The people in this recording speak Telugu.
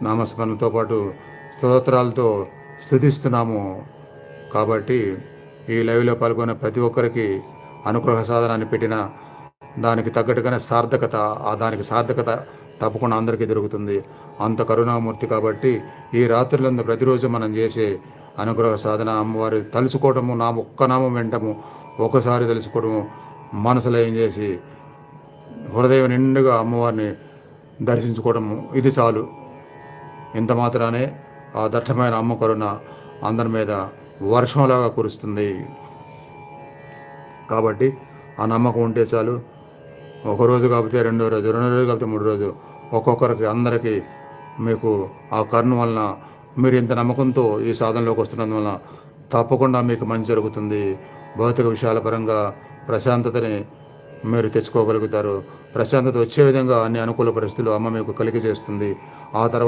నామస్మరణతో పాటు స్తోత్రాలతో స్తుతిస్తున్నాము. కాబట్టి ఈ లైవ్లో పాల్గొన్న ప్రతి ఒక్కరికి అనుగ్రహ సాధనాన్ని పెట్టిన దానికి తగ్గట్టుగానే దానికి సార్థకత తప్పకుండా అందరికీ దొరుకుతుంది. అంత కరుణామూర్తి కాబట్టి ఈ రాత్రులందు ప్రతిరోజు మనం చేసే అనుగ్రహ సాధన అమ్మవారి తలుచుకోవటము, ఒక్క నామం వింటము, ఒకసారి తలుచుకోవడము, మనసులో ఏం చేసి హృదయం నిండుగా అమ్మవారిని దర్శించుకోవడము, ఇది చాలు. ఇంత మాత్రానే ఆ దట్టమైన అమ్మ కరుణ అందరి మీద వర్షంలాగా కురుస్తుంది. కాబట్టి ఆ నమ్మకం ఉంటే చాలు. ఒకరోజు కాకపోతే రెండో రోజు కాకపోతే మూడో రోజు, ఒక్కొక్కరికి అందరికీ మీకు ఆ కరుణ వలన మీరు ఇంత నమ్మకంతో ఈ సాధనలోకి వస్తున్నందువలన తప్పకుండా మీకు మంచి జరుగుతుంది. భౌతిక విషయాల పరంగా ప్రశాంతతని మీరు తెచ్చుకోగలుగుతారు. ప్రశాంతత వచ్చే విధంగా అన్ని అనుకూల పరిస్థితులు అమ్మ మీకు కలిగి చేస్తుంది. ఆ తర్వాత